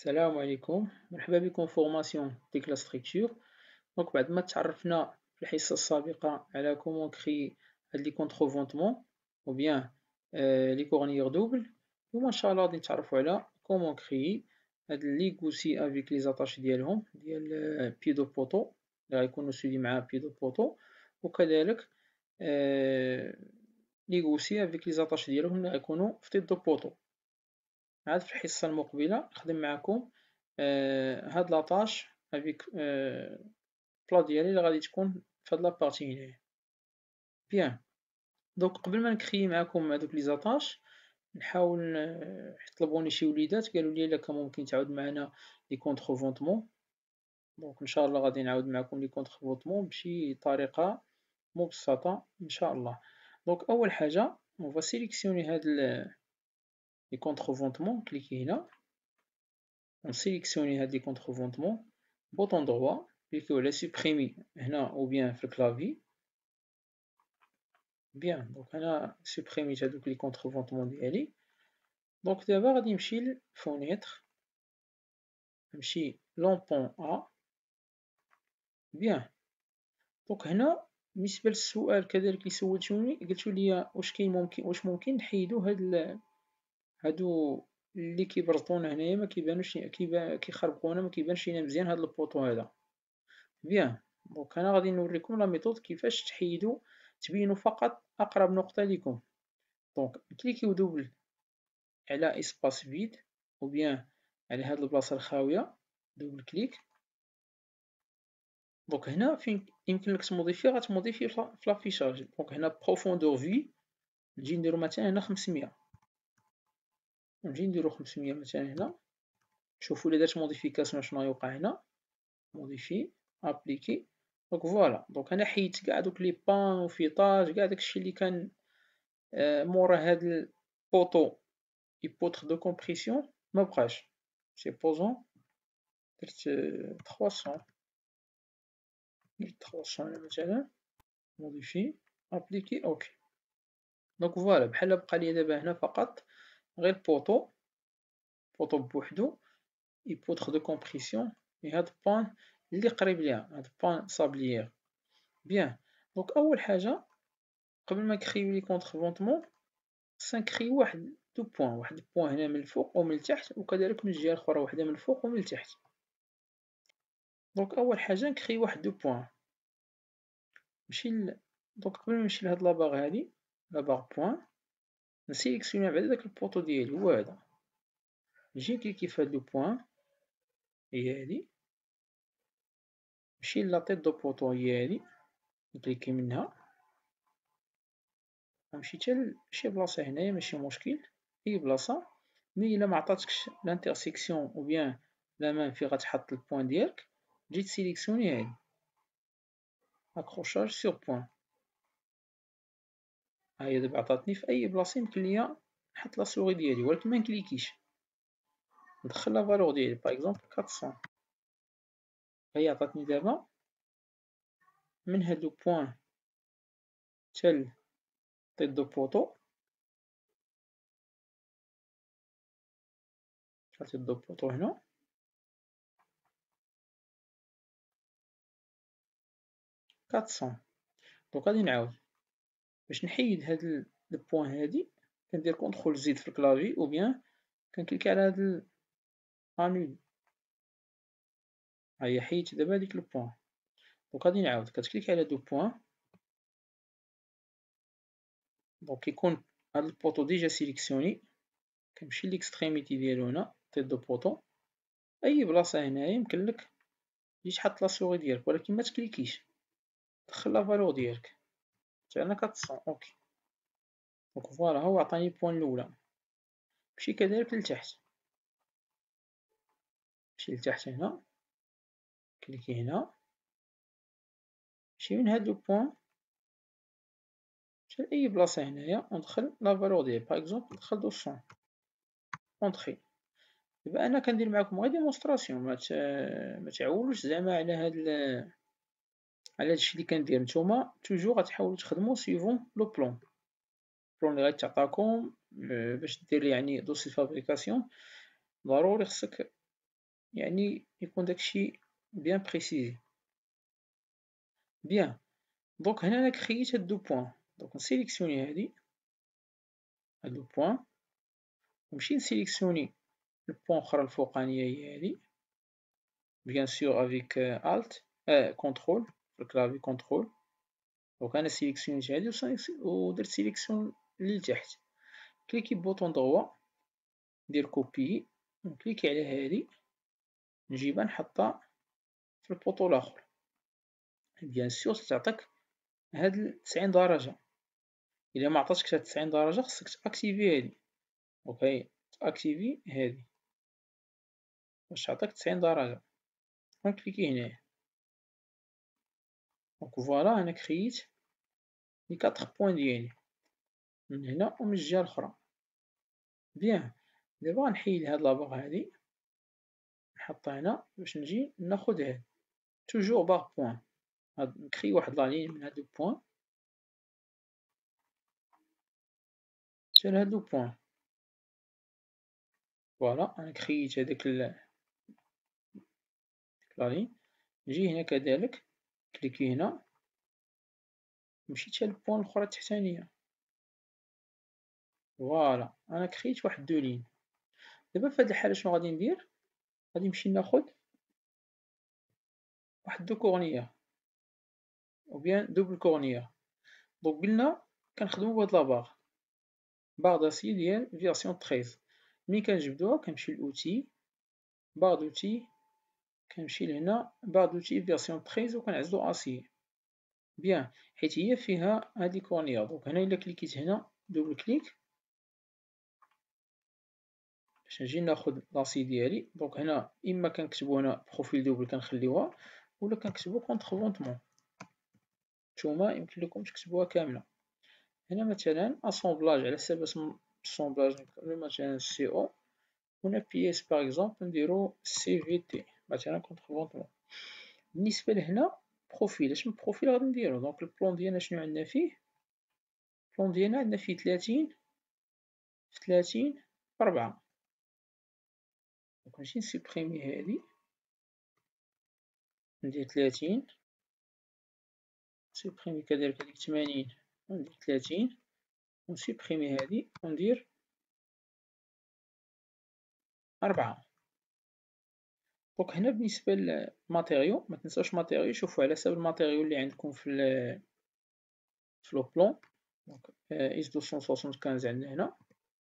السلام عليكم، مرحبا بكم في فورماسيون ديك لا ستركتور. دونك بعد ما تعرفنا في الحصة السابقة على كومون كري هاد لي كونتخوفونطمون او بيان لي كورنيير دوبل، اليوم ان شاء الله غادي نتعرفوا على كومون كري هاد لي غوسي افيك لي زاتاش ديالهم ديال بي دو بوطو اللي غيكونوا سودي مع بي دو بوطو، وكذلك لي غوسي افيك لي زاتاش ديالهم اللي غيكونوا في تيت دو بوطو. عاد في الحصة المقبلة نخدم معكم هاد لاطاش افيك بلا ديالي اللي غادي تكون في هاد لابارتي هنايا. بيان، دونك قبل ما نكري معكم هادوك لي زاتاش نحاول طلبوني شي وليدات قالوا لي الا كان ممكن تعاود معنا لي كونتخوفونطمون. دونك ان شاء الله غادي نعاود معكم لي كونتخوفونطمون بشي طريقة مبسطة ان شاء الله. دونك اول حاجة on va sélectionner هاد لي كونتخوفونطمون، كليكي هنا نسيليكسيوني هاد لي كونتخوفونطمون، بوطون دروا كليكيو على سوبريمي هنا او بيان في الكلافي. بيان، دونك انا سوبريميت هادوك لي كونتخوفونطمون ديالي. دونك دابا غادي نمشي لفونيتر، نمشي لومبون ا. بيان، دونك هنا بالنسبة للسؤال كذلك اللي سولتوني قلتو ليا واش ممكن نحيدو هادو اللي كيبرزطونا هنايا ما كيبانوش كيخربقونا، ما كيبانش لينا مزيان هاد البوطو هذا. بيان، دونك انا غادي نوريكم لا ميثود كيفاش تحيدوا تبينوا فقط اقرب نقطة لكم. دونك كليكيو دوبل على اسباس فيد او بيان على هاد البلاصة الخاوية، دوبل كليك. دونك هنا فين يمكن لك تموديفي غتموديفي في لافيشاج. دونك هنا بروفوندور في نجي نديرو مثلا هنا 500، نجي نديرو 500 مثلا هنا. شوفوا الا درت موديفيكاسيون شنو غيوقع هنا. موديفي ابليكي. دونك فوالا، دونك انا حيدت كاع دوك لي بانوفيطاج كاع داكشي اللي كان مورا هاد البوطو يبوتر دو كومبريسيون مبقاش. سيبوزون درت 300، درت 300 مثلا، موديفي ابليكي اوكي. دونك فوالا بحال بقى لي دابا هنا فقط غير بوطو بوحدو يبوتر دو كومبريسيون في هاد البوان اللي قريب ليها، هاد البوان صابليير. بيان، دونك اول حاجة قبل ما نكريو لي كونتخوفونطمون سنكريو واحد البوان هنا من الفوق ومن التحت، وكذلك من الجهة الأخرى وحدة من الفوق ومن التحت. دونك أول حاجة نكريو واحد بوان، دونك قبل ما نمشي لهاد لاباغ هادي، لاباغ بوان، نسيليكسيوني بعدا داك البوطو ديالي هو هذا. نجي نكليكي في هاد لو بوان هي هادي، نمشي لا تيت دو بوطو هي هادي، نكليكي منها، نمشي حتى لشي بلاصة هنايا ماشي مشكل، أي بلاصة. مي إلا معطاتكش لانترسيكسيون أو بيان لا مان فين غتحط البوان ديالك، تجي تسيليكسيوني هادي اكروشاج سور بوان. ها هي دابا عطاتني في أي بلاصة يمكن ليا نحط لا سوغي ديالي، ولكن منكليكيش. ندخل لا فالور ديالي باغ إكزومبل 400. ها هي عطاتني دابا من هاد لو بوان حتى تيت دو بوطو، تيت دو بوطو هنا 400. دونك غادي نعاود باش نحيد هاد البوان هادي، كندير كونترول زد في الكلافي او بيان كنكليكي على هاد انول. ها هي حيدت دابا هاديك البوان. دونك غادي نعاود كتكليكي على دو بوان، دونك كيكون هاد البوطو ديجا سيليكسيوني. كنمشي ليكستريميتي ديالو هنا تيت دو بوطو، أي بلاصة هنايا يمكن لك تجي تحط لا سوغي ديالك، ولكن متكليكيش، دخل لا فالور ديالك مثلا 400 اوكي. دونك فوالا هو عطاني البوان الأولى. نمشي كذلك لتحت، نمشي لتحت هنا، كليكي هنا، نمشي من هاد لو بوان حتى لأي بلاصة هنايا وندخل لا فالور ديالي، باغ إكزومبل ندخل 200 اونطخي. دابا أنا كندير معاكم غير ديمونستراسيون، متعولوش زعما على هادشي لي كندير. نتوما توجور غتحاولو تخدمو سيفون لو بلون اللي غيتعطاكم باش دير يعني دوسي فابريكاسيون. ضروري خصك يعني يكون داكشي بيان بريسيزي. بيان، دونك هنا أنا كخييت هاد دو بوان، دونك نسيليكسيوني هادي هاد دو بوان، ونمشي نسيليكسيوني البوان الأخرى الفوقانية هي هادي، بيان سور افيك الت كونترول في الكلافي كونترول. دونك أنا سيليكسيونيت هادي ودرت سيليكسيون للتحت، كليكي بوطون دروا ندير كوبيي، ونكليكي على هادي نجيبها نحطها في البوطو لاخر. بيان سور تعطيك هاد 90 درجة، إلا معطاتكش هاد 90 درجة خصك تأكتيفي هادي، دونك هاهي تأكتيفي هادي باش تعطيك 90 درجة، ونكليكي هنايا. دونك فوالا أنا كرييت لي 4 بوان ديالي من هنا ومن الجهة الأخرى. بيان، دابا غنحيد هاد لاباغ هادي نحطها هنا باش نجي ناخد هاد توجور باغ بوان، نكري واحد لالين من هاد لو بوان حتى لهاد لو بوان. فوالا أنا كرييت هاديك لالين، نجي هنا كذلك كليكي هنا نمشي حتى للبوان الأخرى التحتانية. فوالا أنا كريت واحد دو لين. دابا في هاد الحالة شنو غادي ندير؟ غادي نمشي ناخد واحد دو كورنيير أو بيان دوبل كورنيير. دونك قلنا كنخدمو بهاد لاباغ، باغ داسي ديال فيرسيون 13. ملي كنجبدوها كنمشي لأوتي، باغ دوتي، كنمشي لهنا باغ دوتي فيرسيون 13 وكنعزلو أسي. بيان، حيت هي فيها هاد لي كورنيير. دونك هنا إلا كليكيت هنا دوبل كليك باش نجي ناخد لاسي ديالي. دونك هنا إما كنكتبو هنا بروفيل دوبل كنخليوها، ولا كنكتبو كونتخ نتوما يمكن لكم تكتبوها كاملة. هنا مثلا اسومبلاج على حساب اسم السومبلاج نكتبو مثلا سي او، هنا بي اس باغ اكزومبل نديرو سي في تي مثلا كونتخ. بالنسبة لهنا بروفيل، اش من بروفيل غادي نديرو؟ دونك البلون ديالنا شنو عندنا فيه؟ البلون ديالنا عندنا فيه 30 في 30 في 4. دونك نمشي نسوبريمي هادي، ندير 30، نسوبريمي كذلك هاديك 80 وندير 30، ونسوبريمي هادي وندير 4. دونك هنا بالنسبة للماتيريو متنساوش ماتيريو، شوفو على حساب الماتيريو اللي عندكم في لو بلون. دونك إس 275 عندنا هنا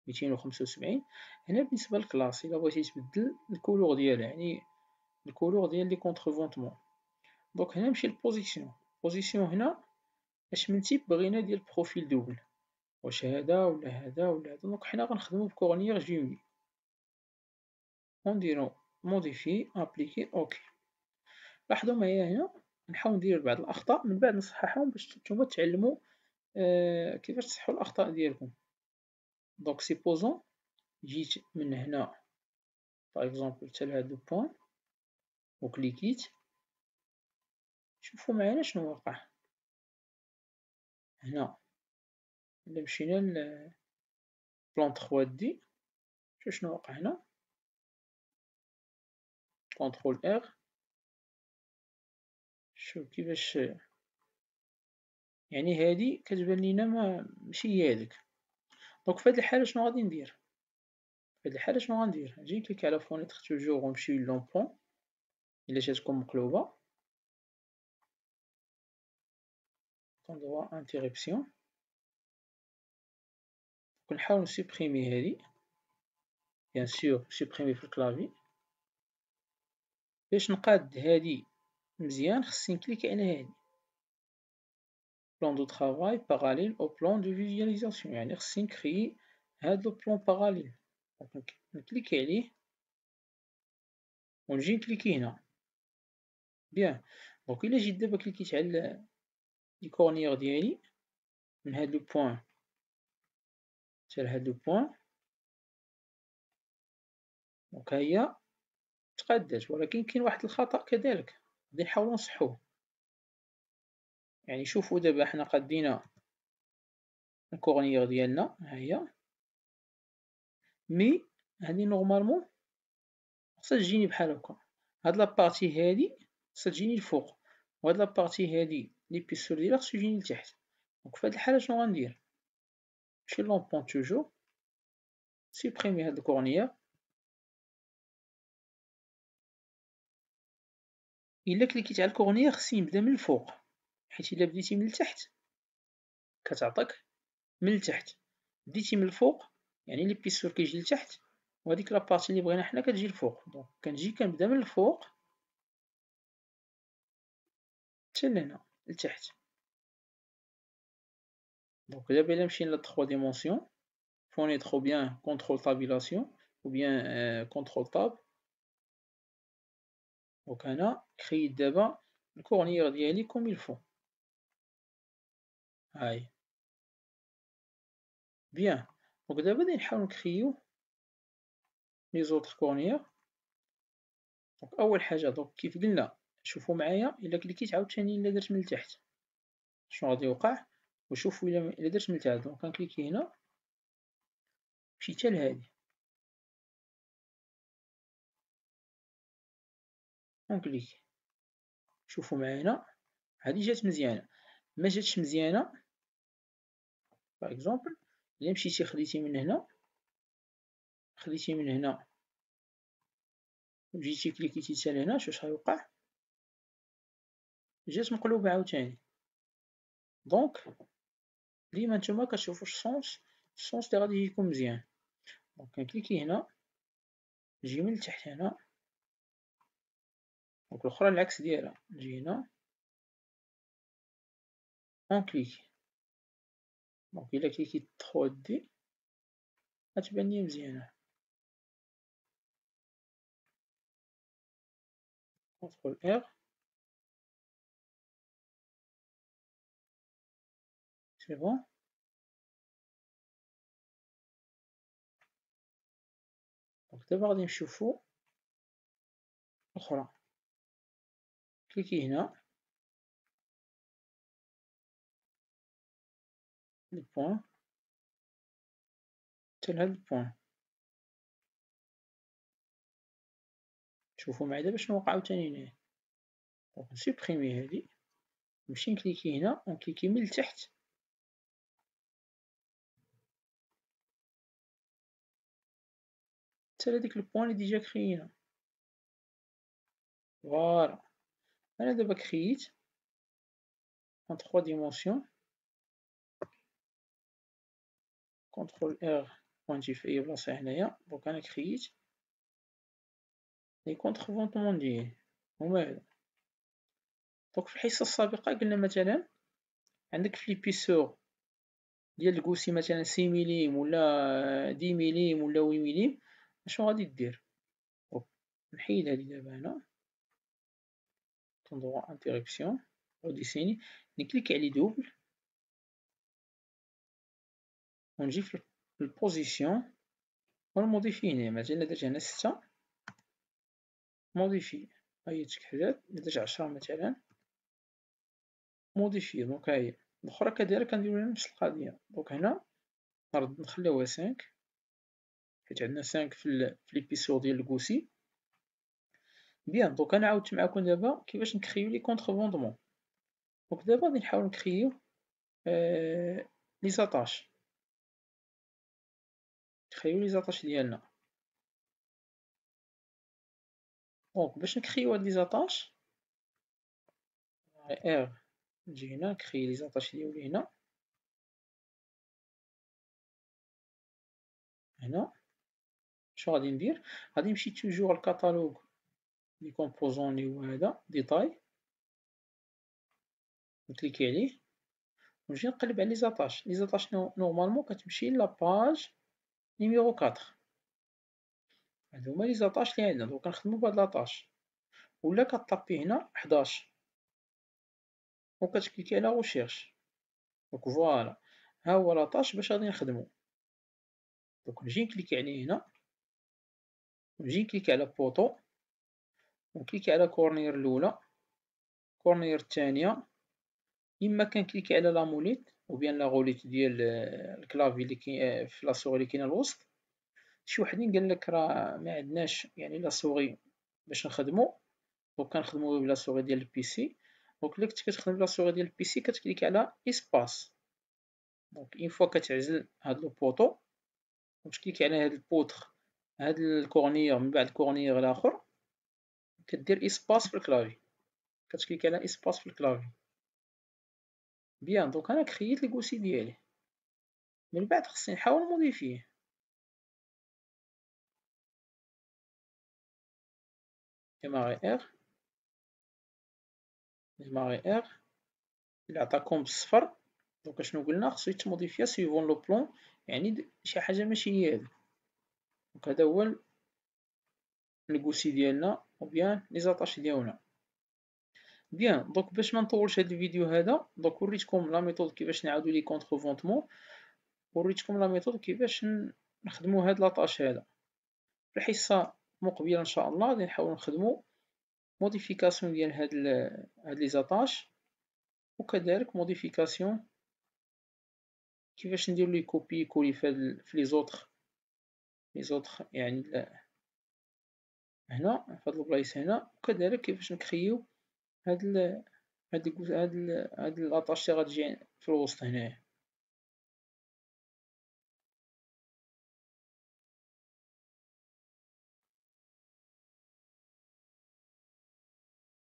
275. هنا بالنسبة للكلاس إلا بغيتي تبدل الكولور ديالها، يعني الكولور ديال لي كونتخ. دونك هنا نمشي لبوزيسيون. بوزيسيون هنا اش من تيب بغينا ديال بروفيل دوبل، واش هذا ولا هذا ولا هذا. دونك حنا غنخدمو بكورنيير جيمي، ونديرو موديفي ابليكي اوكي. لاحظوا معايا هنا نحاول ندير بعض الأخطاء من بعد نصححهم باش نتوما تعلموا كيفاش تصححوا الأخطاء ديالكم. دونك سيبوزون جيت من هنا باغ اكزومبل حتى لهاد لو بوان وكليكيت، شوفوا معايا شنو وقع هنا. إلا مشينا لبلان 3 دي، شنو وقع هنا؟ كونترول ار، شوف كيفاش يعني هادي كتبان لينا ماشي هي هاديك. دونك في هاد الحالة شنو غادي ندير؟ في هاد الحالة شنو غندير؟ نجي نكليك على فونيتر توجور ونمشي لومبون إلا جاتكم مقلوبة، كنديرو انتيريبسيون، ونحاول نسوبريمي هادي، بيان سور سوبريمي في الكلافي. باش نقاد هادي مزيان خصني نكليكي على هادي بلان دو طرافاي باراليل أو بلان دو فيزواليزاسيون، يعني خصني نكريي هاد لو بلان باراليل. دونك نكليكي عليه ونجي نكليكي هنا. بيان، دونك إلا جيت دابا كليكيت على لي كورنيير ديالي من هاد لو بوان حتى لهاد لو بوان، دونك هي تقادات، ولكن كاين واحد الخطأ كذلك غادي نحاولو نصحوه. يعني شوفوا دابا حنا قادينا الكورنيير ديالنا ها هي، مي هادي نورمالمون خاصها تجيني بحال هكا، هاد لابارتي هادي خاصها تجيني الفوق، وهاد لابارتي هادي ليبيسور ديالها خصو يجيني لتحت. دونك في هاد الحالة شنو غندير؟ نمشي لومبون توجور، سيبريمي هاد الكورنيير. إلا كليكيت على الكورنيير خصني نبدا من الفوق، حيت إلا بديتي من التحت كتعطيك من التحت، بديتي من الفوق يعني ليبيسور كيجي لتحت، وهاديك لابارتي اللي بغينا حنا كتجي الفوق. دونك كنجي كنبدا من الفوق حتى لهنا لتحت. دونك دابا إلا مشينا ل 3 ديمونسيون، فونيتر ou bien contrôle tabulation ou bien contrôle tab. دونك أنا كرييت دابا الكورنيير ديالي كوم il faut. هاهي بيان. دونك دابا غادي نحاول نكريو لي زوطخ كورنيير. دونك أول حاجة دونك كيف قلنا شوفو معايا، إلا كليكيت عاوتاني إلا درت من التحت شنو غادي يوقع، وشوفو إلا درت من التحت. دونك كنكليكي هنا نمشي حتى لهادي ونكليكي، شوفو معايا هادي جات مزيانة. ما جاتش مزيانة باغ إكزومبل إلا مشيتي خديتي من هنا، خديتي من هنا وجيتي كليكيتي حتى لهنا، واش غيوقع؟ جات مقلوبة عاوتاني. دونك ديما نتوما كتشوفو السونس لي غادي يجيكم مزيان. دونك كنكليكي هنا، نجي من التحت هنا، دونك الأخرى العكس ديالها، نجي هنا ونكليكي. دونك إلا كليكيت 3 دي غتبان ليا مزيانة. كونترول إر، سي بون. دونك دابا غادي نشوفو الأخرى، كليكي هنا لي بوان حتى لهاد البوان، شوفو معايا دابا شنو وقع عاوتاني هنايا. دونك نسوبريمي هادي، نمشي نكليكي هنا ونكليكي من التحت حتى لهاديك البوان لي ديجا كريينا. فوالا أنا دابا كرييت en 3 dimensions. كونترول إر بوانتي في أي بلاصة هنايا. دونك أنا كرييت لي كونتخفونطمون ديالي هما هادو. دونك في الحصة السابقة قلنا مثلا عندك في ليبيسور ديال الكوسي مثلا 6 ملم ولا 10 ملم ولا 8 ملم، اشنو غادي دير؟ نحيد هادي دابا هنا، كندور انتيريكسيون وديسيني، نكليك عليه دوبل ونجي في البوزيسيون ونموديفي هنا. مثلا درت هنا 6 موديفي، هاهي تكحلات، درت 10 مثلا موديفي. دونك هاهي الأخرى كذلك كنديرو نفس القضية. دونك هنا نرد نخليوها 5 حيت عندنا 5 في ليبيسور ديال الكوسي. بيان. دونك أنا عاودت معاكم دابا كيفاش نكريو لي كونتخفوندمون. دونك دابا غادي نحاول نكريو لي زاطاش، نكريو لي زاطاش ديالنا. دونك باش نكريو هاد لي زاطاش، ار نجي هنا نكري لي زاطاش ديالي هنا. هنا شنو غادي ندير؟ غادي نمشي توجور الكاتالوج لي كومبوزون لي هو هذا ديتاي، نكليكي عليه ونجي نقلب على لي زاطاش. لي زاطاش نورمالمون كتمشي لاباج نيميرو 4. هادو هما لي زاطاش لي عندنا. دونك كنخدمو بهاد لاطاش، ولا كطابي هنا 11 وكتكليكي على غوشيرش. دونك فوالا ها هو لاطاش باش غادي نخدمو. دونك نجي نكليكي عليه هنا ونجي نكليكي على بوطو ونكليكي على كورنيير الأولى، كورنيير الثانية، إما كنكليكي على لاموليت أو بيان لا غوليت ديال الكلافي لي كاين في لا سوغ لي كاينة الوسط، شي وحدين قالك راه ما عندناش يعني لا سوغي باش نخدمو، دونك كنخدمو بلا سوغي ديال البيسي. دونك إلا كنتي كتخدم بلا سوغي ديال البيسي كتكليكي على اسباس، دونك اون فوا كتعزل هاد لو بوطو وتكليكي على هاد البوتر، هاد الكورنيير من بعد الكورنيير الاخر، كدير اسباس في الكلافي، كتكليكي على اسباس في الكلافي. بيان، دونك انا كرييت الكوسي ديالي، من بعد خصني نحاول موديفيه. ديماري ار، ديماري ار، إلا عطاكم بالصفر دونك اشنو قلنا خصو يتموديفيا سيفون لو بلون، يعني شي حاجة ماشي هي هادي. دونك هذا هو الكوسي ديالنا او بيان لي زاطاش ديالنا. بيان، دونك باش ما نطولش هاد الفيديو هذا، دونك وريتكم لا ميثود كيفاش نعاودو لي كونترفونتمون، وريتكم لا ميثود كيفاش نخدمو هاد لاطاش هذا. في الحصة المقبلة ان شاء الله غادي نحاول نخدمو موديفيكاسيون ديال هاد لي زاطاش، وكذلك موديفيكاسيون كيفاش نديرو لي كوبي كولي في لي زوطخ يعني هنا في هاد البلايص هنا، وكذلك كيفاش نكريو هاد لاطاش اللي غتجي في الوسط هنايا.